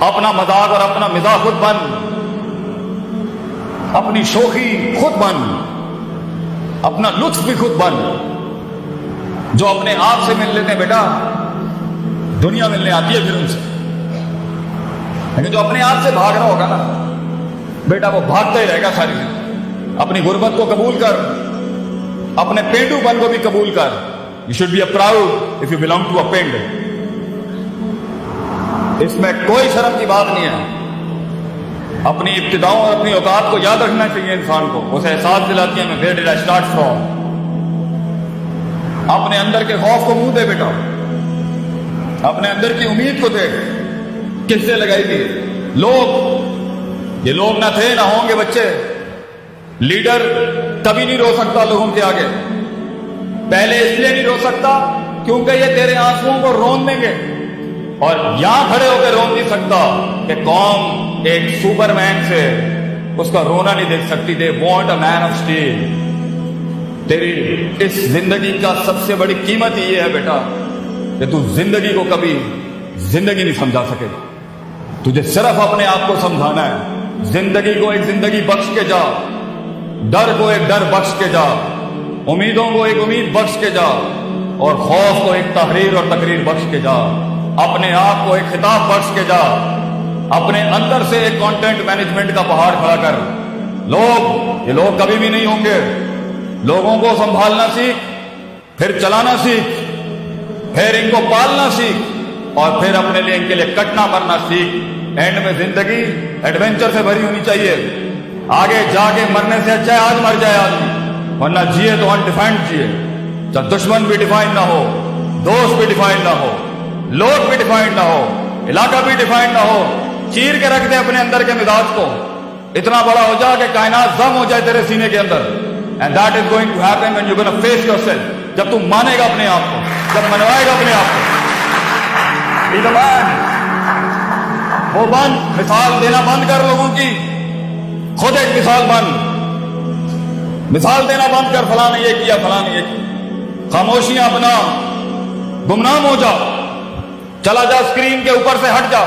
اپنا مذاق اور اپنا مزاح خود بن، اپنی شوخی خود بن، اپنا لطف بھی خود بن. جو اپنے آپ سے مل لیتے ہیں بیٹا، دنیا ملنے آتی ہے پھر ان سے. لیکن جو اپنے آپ سے بھاگ رہا ہوگا نا بیٹا، وہ بھاگتا ہی رہے گا ساری زندگی. اپنی غربت کو قبول کر، اپنے پینڈو پن کو بھی قبول کر. You should be a proud if you belong to a pind. اس میں کوئی شرم کی بات نہیں ہے. اپنی ابتداؤں اور اپنی اوقات کو یاد رکھنا چاہیے انسان کو. اسے احساس دلاتی ہے میں where dead I start from. اپنے اندر کے خوف کو منہ دے بیٹا، اپنے اندر کی امید کو دیکھ. کس سے لگائی تھی لوگ؟ یہ لوگ نہ تھے نہ ہوں گے بچے. لیڈر کبھی نہیں رو سکتا لوگوں کے آگے. پہلے اس لیے نہیں رو سکتا کیونکہ یہ تیرے آنسوؤں کو رون دیں گے، اور یہاں کھڑے ہو کے رون نہیں سکتا کہ قوم ایک سپر مین سے اس کا رونا نہیں دیکھ سکتی. They want a man of steel. تیری اس زندگی کا سب سے بڑی قیمت یہ ہے بیٹا کہ تو زندگی کو کبھی زندگی نہیں سمجھا سکے گا. تجھے صرف اپنے آپ کو سمجھانا ہے. زندگی کو ایک زندگی بخش کے جا، ڈر کو ایک ڈر بخش کے جا، امیدوں کو ایک امید بخش کے جا، اور خوف کو ایک تحریر اور تقریر بخش کے جا. اپنے آپ کو ایک خطاب بخش کے جا. اپنے اندر سے ایک کانٹینٹ مینجمنٹ کا پہاڑ کھڑا کر. یہ لوگ کبھی بھی نہیں ہوں گے. لوگوں کو سنبھالنا سیکھ، پھر چلانا سیکھ، پھر ان کو پالنا سیکھ، اور پھر اپنے لیے ان کے لیے کٹنا مرنا سیکھ. اینڈ میں زندگی ایڈونچر سے بھری ہونی چاہیے. آگے جا کے مرنے سے اچھا ہے آج مر جائے آدمی، ورنہ جیے تو انڈیفائنڈ جیے. جب دشمن بھی ڈیفائن نہ ہو، دوست بھی ڈیفائن نہ ہو، لوگ بھی ڈیفائن نہ ہو، علاقہ بھی ڈیفائن نہ ہو. چیر کے رکھ دے اپنے اندر کے مزاج کو. اتنا بڑا ہو جا کہ کائنات ضم ہو جائے تیرے سینے کے اندر. And that is going to happen when you're going to face yourself. جب تم مانے گا اپنے آپ کو، جب منوائے گا اپنے آپ کو. Be the man. وہ بن، مثال دینا بند کر لوگوں کی. خود ایک مثال بن. مثال دینا بند کر، فلاں نے یہ کیا، فلاں نے یہ کیا. خاموشیاں بنا، گمنام ہو جا. چلا جا اسکرین کے اوپر سے ہٹ جا.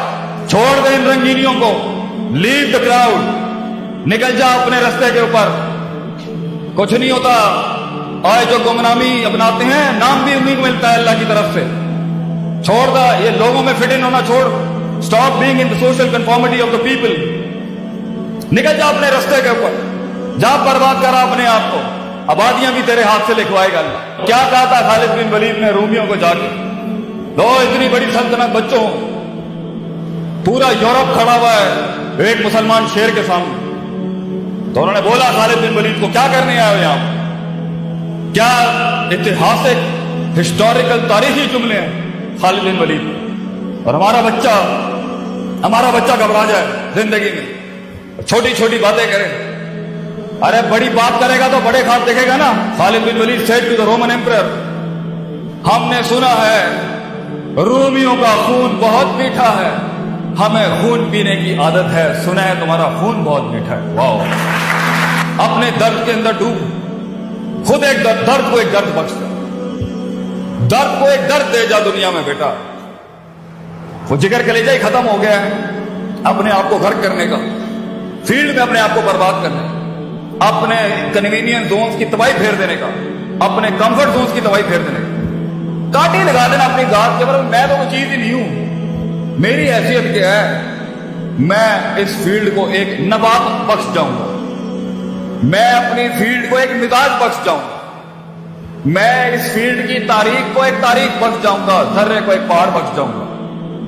چھوڑ دے ان رنگینیوں کو. لیو دا کراؤڈ. نکل جا اپنے رستے کے اوپر. کچھ نہیں ہوتا. آج جو گمنامی اپناتے ہیں، نام بھی انہیں کو ملتا ہے اللہ کی طرف سے. چھوڑ دا یہ لوگوں میں فٹ ان ہونا چھوڑ. Stop being in the social conformity of the people. نکل جا اپنے رستے کے اوپر. جا برباد کرا اپنے آپ کو. آبادیاں بھی تیرے ہاتھ سے لکھوائے گا اللہ. کیا کہا تھا خالد بن ولید نے رومیوں کو جا کے؟ لو اتنی بڑی سلطنت بچوں، پورا یورپ کھڑا ہوا ہے ایک مسلمان شیر کے سامنے. تو انہوں نے بولا خالد بن ولید کو، کیا کرنے آئے ہو یہاں؟ کیا اتہاسک ہسٹوریکل تاریخی جملے ہیں خالد بن ولید. اور ہمارا بچہ گھبرا جائے زندگی میں، چھوٹی چھوٹی باتیں کرے. ارے بڑی بات کرے گا تو بڑے خواب دیکھے گا نا. خالد بن ولید said to the Roman emperor, ہم نے سنا ہے رومیوں کا خون بہت میٹھا ہے، ہمیں خون پینے کی عادت ہے. سنا ہے تمہارا خون بہت میٹھا ہے. واو. اپنے درد کے اندر ڈوب. خود ایک درد کو ایک درد بخش کر. درد کو ایک درد دے جا دنیا میں بیٹا. وہ جگر کلیجہ ہی ختم ہو گیا ہے اپنے آپ کو غرق کرنے کا، فیلڈ میں اپنے آپ کو برباد کرنے کا، اپنے کنوینئنس زونز کی تباہی پھیر دینے کا، اپنے کمفرٹ زونز کی تباہی پھیر دینے کا. کاٹی لگا دینا اپنی گاٹ کے اوپر. میں تو وہ چیز ہی نہیں ہوں. میری حیثیت کیا ہے؟ میں اس فیلڈ کو ایک نبات بخش جاؤں گا. میں اپنی فیلڈ کو ایک مزاج بخش جاؤں گا. میں اس فیلڈ کی تاریخ کو ایک تاریخ بخش جاؤں گا. ذرے کو ایک پہاڑ بخش جاؤں گا.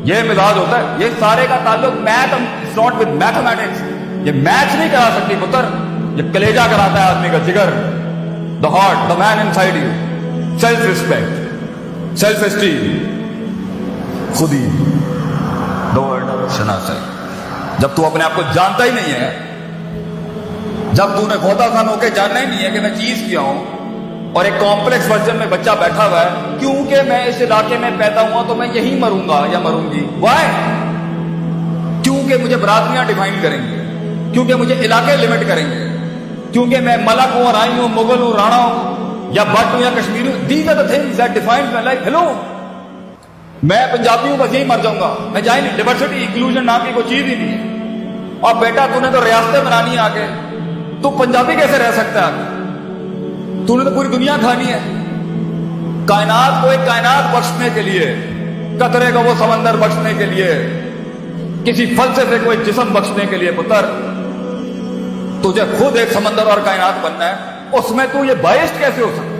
یہ مزاج ہوتا ہے. یہ سارے کا تعلق میتھ ناٹ ود میتھمیٹکس. یہ میتھ نہیں کرا سکتی پتر. یہ کلیجہ کراتا ہے آدمی کا، جگر، the heart, the man inside you. Self respect, self esteem, خودی، شناسی. جب تو اپنے آپ کو جانتا ہی نہیں ہے، جب تو نے غوطہ خان ہو کے جاننا ہی نہیں ہے کہ میں چیز کیا ہوں، اور ایک کمپلیکس ورژن میں بچہ بیٹھا ہوا ہے کیونکہ میں اس علاقے میں پیدا ہوا تو میں یہی مروں گا یا مروں گی. وائی؟ کیونکہ مجھے برادریاں ڈیفائن کریں گے، کیونکہ مجھے علاقے لمٹ کریں گے، کیونکہ میں ملک ہوں، رائی ہوں، مغل ہوں، رانا ہوں، یا بٹ ہوں یا کشمیری ہوں. These are the things that defines my life. Hello, میں पंजाबी हूं बस यही मर जाऊंगा, मैं जा ही नहीं, डाइवर्सिटी इंक्लूजन नाम की कोई चीज ही नहीं है। और बेटा तूने तो रियासतें बनानी है आगे, तू पंजाबी कैसे रह सकता है आगे? तूने तो पूरी दुनिया खानी है। कायनात को एक कायनात बख्शने के लिए, कतरे को वो समंदर बख्शने के लिए, किसी फलसफे को एक जिस्म बख्शने के लिए पुत्र तुझे खुद एक समंदर और कायनात बनना है, उसमें तू ये बाइस्ड कैसे हो सकता?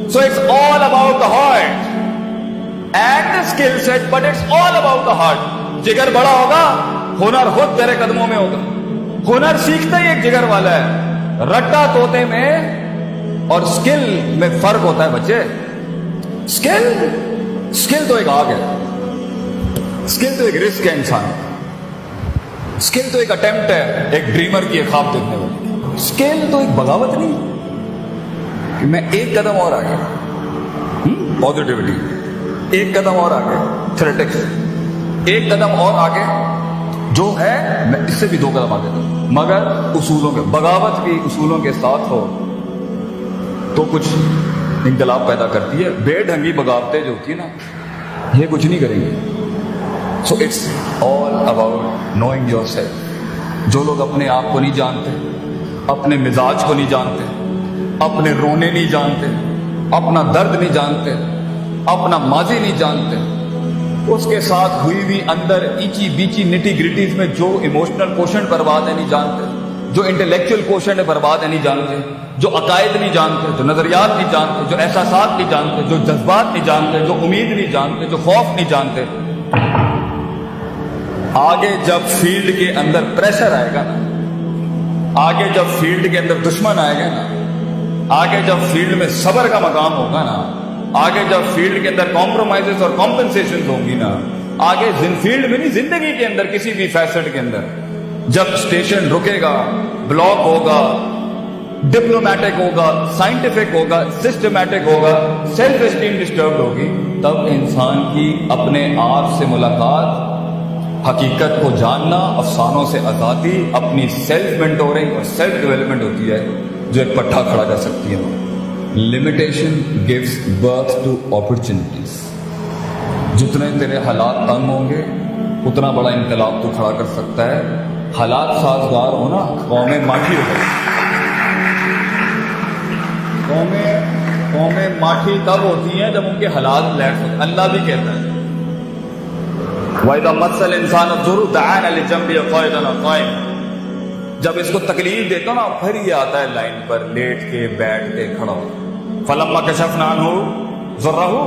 So it's all about the heart and the skill set, but it's all about the heart. जिगर बड़ा होगा, हुनर खुद तेरे कदमों में होगा। हुनर सीखता ही एक जिगर वाला है। रट्टा तोते में और स्किल में फर्क होता है बच्चे। स्किल तो एक आग है, स्किल तो एक रिस्क है इंसान, स्किल तो एक अटेम्प्ट है एक ड्रीमर की एक ख्वाब देखने वाली। स्किल तो एक बगावत नहीं कि मैं एक कदम और आगे, पॉजिटिविटी, एक कदम और आगे, थ्रेटिक्स, एक कदम और आगे जो है मैं इससे भी 2 कदम आगे दूं, मगर उसूलों के, बगावत भी उसूलों के साथ हो तो कुछ इंकलाब पैदा करती है। बेढंगी बगावतें जो होती है ना, ये कुछ नहीं करेंगी। So it's all about knowing your self. जो लोग अपने आप को नहीं जानते, अपने मिजाज को नहीं जानते, अपने रोने नहीं जानते, अपना दर्द नहीं जानते, अपना माजी नहीं जानते, उसके साथ हुई भी अंदर ईची बीची निटी ग्रिटीज में जो इमोशनल क्वोशंट बर्बाद है नहीं जानते, जो इंटेलेक्चुअल क्वोशंट है बर्बाद है नहीं जानते, जो अकायद नहीं जानते, जो नजरियात नहीं जानते, जो एहसासात नहीं जानते, जो जज्बात नहीं जानते, जो उम्मीद नहीं जानते, जो खौफ नहीं जानते, आगे जब फील्ड के अंदर प्रेशर आएगा ना, आगे जब फील्ड के अंदर दुश्मन आएगा ना, आगे जब फील्ड में सब्र का मकाम होगा ना, आगे जब फील्ड के अंदर कॉम्प्रोमाइजेस और कॉम्पेंसेशन होंगी ना, आगे फील्ड में नहीं, जिंदगी के अंदर किसी भी फैसेट के अंदर जब स्टेशन रुकेगा, ब्लॉक होगा, डिप्लोमेटिक होगा, साइंटिफिक होगा, सिस्टमैटिक होगा, सेल्फ एस्टीम डिस्टर्ब होगी, तब इंसान की अपने आप से मुलाकात, हकीकत को जानना, अफसानों से आज़ादी, अपनी सेल्फ मेंटोरिंग और सेल्फ डेवलपमेंट होती है जो एक पट्टा खड़ा कर सकती है। Limitation gives birth to opportunities. जितने तेरे हालात तंग होंगे उतना बड़ा इनकलाब तू खड़ा कर सकता है। हालात साजगार हो ना, कौमें माठी हो गई। कौमें माठी तब होती हैं जब उनके हालात लैट होते। अल्लाह भी कहता है वैदा इंसान जब इसको तकलीफ देता ना फिर ये आता है लाइन पर लेट के बैठ के खड़ा हो। फलम्मा कशफनान हो ज़र्रहू,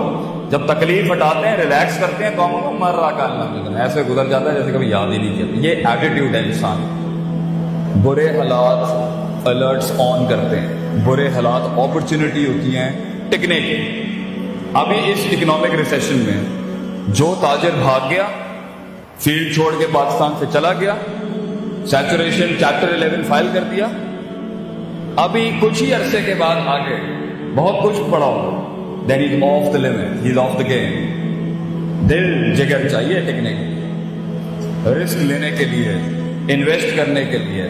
जब तकलीफ हटाते हैं रिलैक्स करते हैं कौमों को, मर रहा का ऐसे गुजर जाता है जैसे कभी याद ही नहीं किया। ये एटीट्यूड है इंसान। बुरे हालात अलर्ट्स ऑन करते हैं, बुरे हालात अपॉर्चुनिटी होती हैं टिकने की। अभी इस इकोनॉमिक रिसेशन में जो ताजिर भाग गया, फील्ड छोड़ के पाकिस्तान से चला गया, सैचुरेशन चैप्टर 11 फाइल कर दिया, अभी कुछ ही अरसे के बाद आगे बहुत कुछ पड़ा होगा, then is of the limit, he is of the game. दिल जिगर चाहिए टिकने के लिए, रिस्क लेने के लिए, इन्वेस्ट करने के लिए,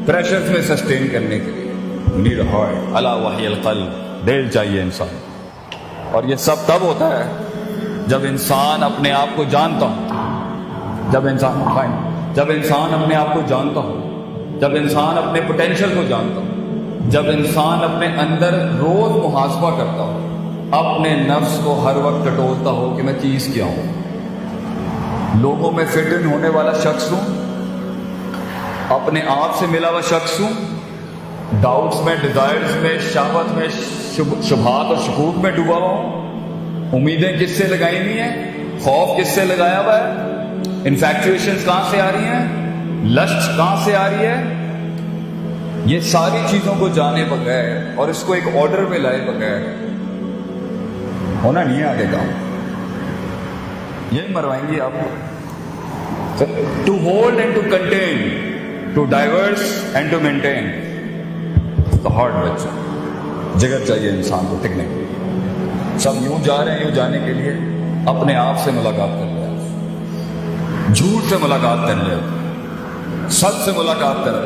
प्रेशर्स में सस्टेन करने के लिए। नीड हार्ट अला वहियल क़ल्ब, दिल चाहिए इंसान। और ये सब तब होता है जब इंसान अपने आप को जानता हो, जब इंसान अपने आप को जानता हो, जब इंसान अपने पोटेंशियल को जानता हो, जब इंसान अपने अंदर रोज मुहासबा करता हो, अपने नफ्स को हर वक्त टटोलता हो कि मैं चीज क्या हूं, लोगों में फिट इन होने वाला शख्स हूं, अपने आप से मिला हुआ शख्स हूं, डाउट्स में, डिजायर्स में, शहवत में, शुभात और शकूक में डूबा हुआ हूं। उम्मीदें किससे लगाई हुई हैं, खौफ किससे लगाया हुआ है, इन्फैक्चुएशंस कहां से आ रही हैं, लस्ट कहां से आ रही है। ये सारी चीजों को जाने बगैर और इसको एक ऑर्डर में लाए बगैर होना नहीं है आगे काम। यही मरवाएंगे आपको। To hold and to contain, to diverse and to maintain the heart बच्चा, जिगर चाहिए इंसान को टिकने के लिए। सब यूं जा रहे हैं, यूं जाने के लिए अपने आप से मुलाकात कर ले, झूठ से मुलाकात कर ले, सच से मुलाकात कर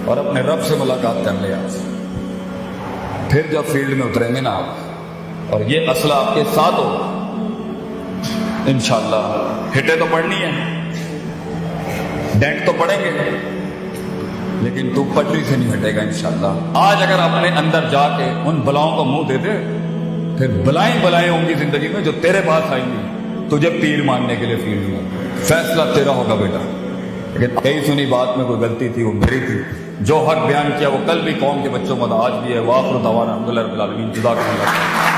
और अपने रब से मुलाकात कर ले आज। फिर जब फील्ड में उतरेंगे ना आप और ये असला आपके साथ हो, इंशाअल्लाह हिटे तो पड़नी है, डेंट तो पड़ेंगे, लेकिन तू पटरी से नहीं हटेगा इंशाअल्लाह। आज अगर अपने अंदर जाके उन बलाओं को मुंह दे दे, फिर बलाएं होंगी जिंदगी में जो तेरे पास आएंगी तुझे पीर मानने के लिए फील्ड में। फैसला तेरा होगा बेटा। लेकिन कई सुनी बात में कोई गलती थी, वो मेरी थी। जो हक बयान किया वो कल भी कौम के बच्चों को आज भी है। वाखिर दवाना अल्हम्दुलिल्लाह रब्बिल आलमीन। जज़ाकल्लाह।